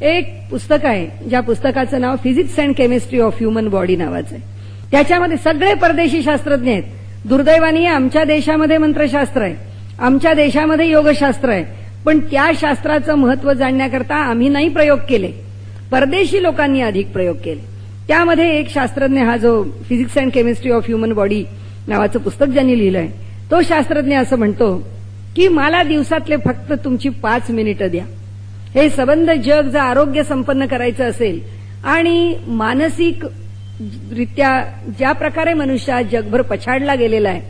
एक पुस्तक आहे, ज्या पुस्तकाचं नाव physics and chemistry of human body नावाचं आहे. त्याच्यामध्ये सगळे परदेशी शास्त्रज्ञ आहेत. दुर्दैवाने आमच्या देशामध्ये मंत्रशास्त्र आहे, आमच्या देशामध्ये योगशास्त्र आहे, पण त्या शास्त्राचं महत्व जाणण्याकरता आम्ही नाही प्रयोग केले, परदेशी लोकांनी अधिक प्रयोग केले. त्यामध्ये एक शास्त्रज्ञ, हा जो physics and chemistry of human body नावाचं पुस्तक ज्यांनी लिहिलंय, तो शास्त्रज्ञ असं म्हणतो की मला दिवसातले फक्त तुमची 5 मिनिटं द्या. हे संबंध जग जर आरोग्य संपन्न करायचं असेल आणि मानसिक रित्या ज्या प्रकारे मनुष्य जगभर पछाडला गेलेला आहे,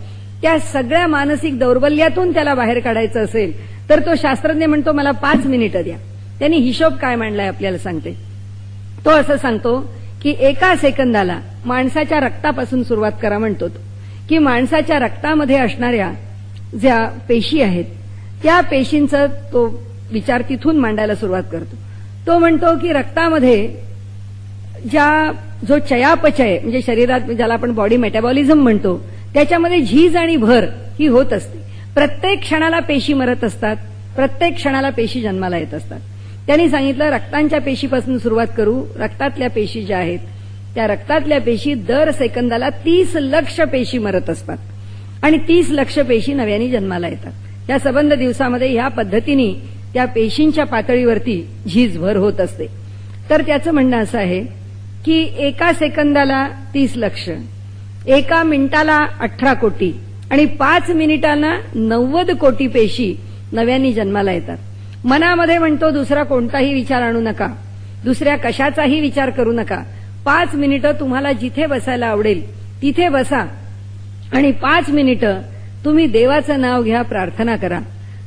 त्या सगळ्या मानसिक दौर्बल्यातून त्याला बाहेर काढायचं असेल तर तो शास्त्रज्ञ म्हणतो मला 5 मिनिटं द्या. त्यांनी हिशोब काय मांडलाय आपल्याला सांगते. तो असं सांगतो की एका सेकंदाला माणसाच्या रक्तापासून सुरुवात करा म्हणतो तो, की माणसाच्या रक्तामध्ये असणाऱ्या ज्या पेशी आहेत त्या पेशींचा तो विचार तिथून मांडायला सुरुवात करतो. तो म्हणतो की रक्तामध्ये जो चयापचय म्हणजे शरीरात ज्याला आपण बॉडी मेटाबॉलिझम म्हणतो, त्याच्यामध्ये झीज आणि भर ही होत असते. प्रत्येक क्षणाला पेशी मरत असतात, प्रत्येक क्षणाला पेशी जन्माला येत असतात. त्यांनी सांगितलं रक्तांच्या पेशीपासून सुरुवात करू. रक्तातल्या पेशी ज्या आहेत त्या रक्तातल्या पेशी दर सेकंदाला 30 लक्ष पेशी मरत असतात आणि 30 लक्ष पेशी नव्याने जन्माला येतात. त्या संबंध दिवसामध्ये ह्या पद्धतीने त्या पेशींच्या पातळीवरती झीज भर होत असते. तर त्याचं म्हणणं असं आहे की एका सेकंदाला 30 लक्ष, एका मिनिटाला 18 कोटी आणि 5 मिनिटांना 90 कोटी पेशी नव्याने जन्माला येतात. मनामध्ये म्हणतो दुसरा कोणताही विचार आणू नका, दुसऱ्या कशाचाही विचार करू नका. 5 मिनिटं तुम्हाला जिथे बसायला आवडेल तिथे बसा आणि 5 मिनिटं तुम्ही देवाचं नाव घ्या, प्रार्थना करा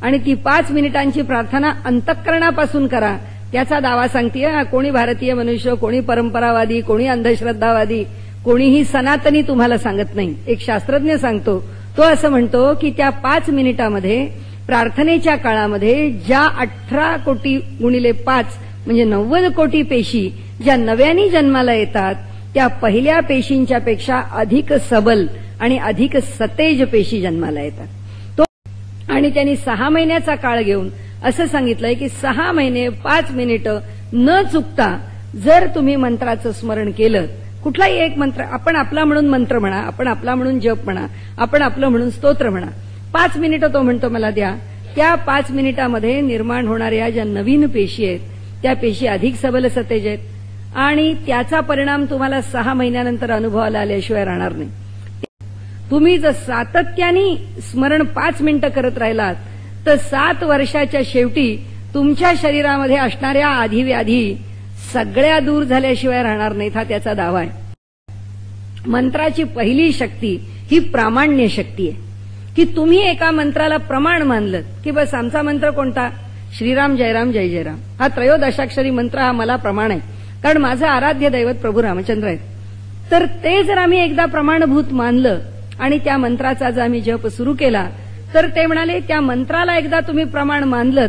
आणि ती 5 मिनिटांची प्रार्थना अंतःकरणापासून करा. त्याचा दावा सांगतेय कोणी भारतीय मनुष्य, कोणी परंपरावादी, कोणी अंधश्रद्धावादी, कोणीही सनातनी तुम्हाला सांगत नाही. एक शास्त्रज्ञ सांगतो, तो असं म्हणतो की त्या 5 मिनिटामध्ये प्रार्थनेच्या काळामध्ये ज्या 18 कोटी गुणिले 5 म्हणजे 90 कोटी पेशी ज्या नव्याने जन्माला येतात त्या पहिल्या पेशींच्या पेक्षा अधिक सबल आणि अधिक सतेज पेशी जन्माला येतात. तो आणि त्यांनी 6 महिन्याचा काळ घेऊन असं सांगितलंय की 6 महिने 5 मिनिटं न चुकता जर तुम्ही मंत्राचं स्मरण केलं, कुठलाही एक मंत्र, आपण आपला म्हणून मंत्र म्हणा, आपण आपला म्हणून जप म्हणा, आपण आपलं म्हणून स्तोत्र म्हणा, 5 मिनिटं तो म्हणतो मला द्या. त्या 5 मिनिटामध्ये निर्माण होणाऱ्या ज्या नवीन पेशी आहेत त्या पेशी अधिक सबल सतेज आहेत आणि त्याचा परिणाम तुम्हाला 6 महिन्यानंतर अनुभवाला आल्याशिवाय राहणार नाही. तुम्ही जर सातत्याने स्मरण 5 मिनिटं करत राहिलात तर 7 वर्षाच्या शेवटी तुमच्या शरीरामध्ये असणाऱ्या आधीव्याधी सगळ्या दूर झाल्याशिवाय राहणार नाहीत. हा त्याचा दावा आहे. मंत्राची पहिली शक्ती ही प्रामाण्य शक्ती आहे की तुम्ही एका मंत्राला प्रमाण मानलं की बस आमचा मंत्र कोणता, श्रीराम जयराम जय जयराम, हा 13 मंत्र हा मला प्रमाण आहे, कारण माझं आराध्य दैवत प्रभू रामचंद्र आहेत. तर ते जर आम्ही एकदा प्रमाणभूत मानलं आणि त्या मंत्राचा जर आम्ही जप सुरू केला तर ते म्हणाले त्या मंत्राला एकदा तुम्ही प्रमाण मानलं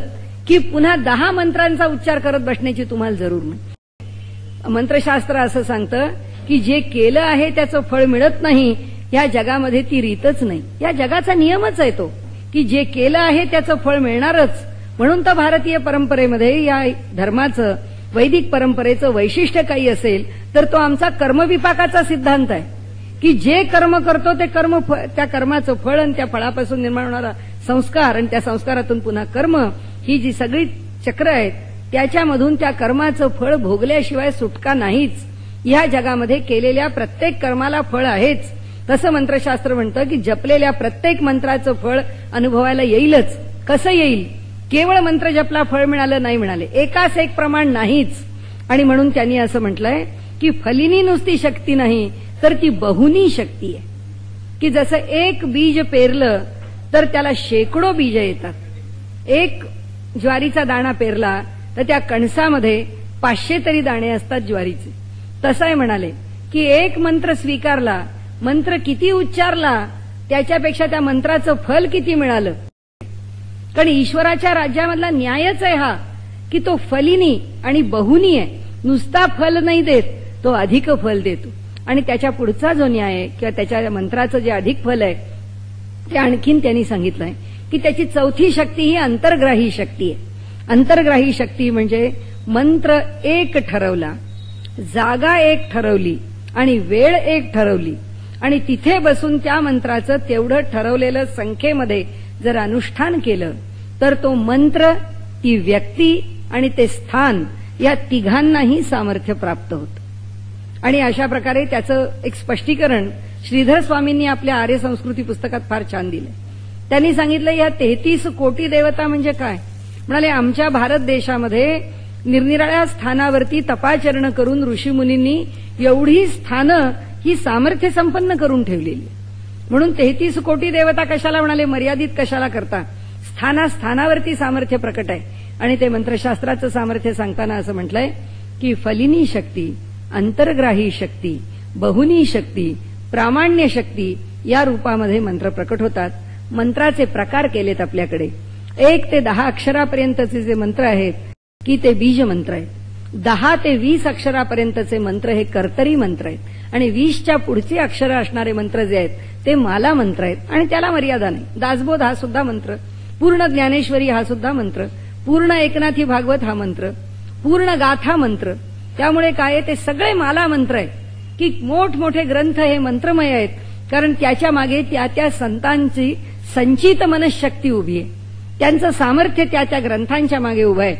की पुन्हा 10 मंत्रांचा उच्चार करत बसण्याची तुम्हाला जरूर नाही. मंत्रशास्त्र असं सांगतं की जे केलं आहे त्याचं फळ मिळत नाही, या जगामध्ये ती रीतच नाही. या जगाचा नियमच आहे तो की जे केलं आहे त्याचं फळ मिळणारच. म्हणून तर भारतीय परंपरेमध्ये या धर्माचं, वैदिक परंपरेचं वैशिष्ट्य काही असेल तर तो आमचा कर्मविपाकाचा सिद्धांत आहे की जे कर्म करतो ते कर्म, त्या कर्माचं फळ आणि त्या फळापासून निर्माण होणारा संस्कार आणि त्या संस्कारातून पुन्हा कर्म, ही जी सगळी चक्र आहेत त्याच्यामधून त्या कर्माचं फळ भोगल्याशिवाय सुटका नाहीच. या जगामध्ये केलेल्या प्रत्येक कर्माला फळ आहेच. तसं मंत्रशास्त्र म्हणतं की जपलेल्या प्रत्येक मंत्राचं फळ अनुभवायला येईलच. कसं येईल? केवळ मंत्र जपला फळ मिळालं नाही म्हणाले, एकाच एक प्रमाण नाहीच. आणि म्हणून त्यांनी असं म्हटलंय की फलिनी नुसती शक्ती नाही तर ती बहुनी शक्ती आहे. की जसं एक बीज पेरलं तर त्याला शेकडो बीज येतात. एक ज्वारीचा दाणा पेरला तर त्या कणसामध्ये 500 तरी दाणे असतात ज्वारीचे. तसं आहे म्हणाले की एक मंत्र स्वीकारला, मंत्र किती उच्चारला त्याच्यापेक्षा त्या मंत्राचं फल किती मिळालं. कारण ईश्वराच्या राज्यामधला न्यायच आहे हा की तो फलिनी आणि बहुनी आहे. नुसता फल नाही देत, तो अधिक फल देतो. आणि त्याच्या पुढचा जो न्याय आहे किंवा त्याच्या मंत्राचं जे अधिक फल आहे ते आणखीन त्यांनी सांगितलंय की त्याची चौथी शक्ती ही अंतर्ग्राही शक्ती आहे. अंतर्ग्राही शक्ती म्हणजे मंत्र एक ठरवला, जागा एक ठरवली आणि वेळ एक ठरवली आणि तिथे बसून त्या मंत्राचं तेवढं ठरवलेलं संख्येमध्ये जर अनुष्ठान केलं तर तो मंत्र, ती व्यक्ती आणि ते स्थान या तिघांनाही सामर्थ्य प्राप्त होतं. आणि अशा प्रकारे त्याचं एक स्पष्टीकरण श्रीधर स्वामींनी आपल्या आर्य संस्कृती पुस्तकात फार छान दिलंय. त्यांनी सांगितलं या 33 कोटी देवता म्हणजे काय. म्हणाले आमच्या भारत देशामध्ये निरनिराळ्या स्थानावरती तपाचरण करून ऋषीमुनींनी एवढी स्थानं ही सामर्थ्य संपन्न करून ठेवलेली. म्हणून 33 कोटी देवता कशाला म्हणाले, मर्यादित कशाला करता. स्थानावरती सामर्थ्य प्रकट आहे. आणि ते मंत्रशास्त्राचं सामर्थ्य सांगताना असं म्हटलंय की फलिनी शक्ती, अंतर्ग्राही शक्ती, बहुनी शक्ती, प्रामाण्य शक्ती या रूपामध्ये मंत्र प्रकट होतात. मंत्राचे प्रकार केलेत आपल्याकडे. 1 ते 10 अक्षरापर्यंतचे जे मंत्र आहेत की ते बीज मंत्र आहेत. 10 ते 20 अक्षरापर्यंतचे मंत्र हे कर्तरी मंत्र आहेत आणि 20च्या पुढचे अक्षरं असणारे मंत्र जे आहेत ते माला मंत्र आहेत. आणि त्याला मर्यादा नाही. दासबोध हा सुद्धा मंत्र, पूर्ण ज्ञानेश्वरी हा सुद्धा मंत्र, पूर्ण एकनाथी भागवत हा मंत्र, पूर्ण गाथा मंत्र. त्यामुळे काय ते सगळे माला मंत्र आहेत की मोठमोठे ग्रंथ हे मंत्रमय आहेत. कारण त्याच्या मागे त्या संतांची संचित मनशक्ती उभी आहे. त्यांचं सामर्थ्य त्या ग्रंथांच्या मागे उभं आहे.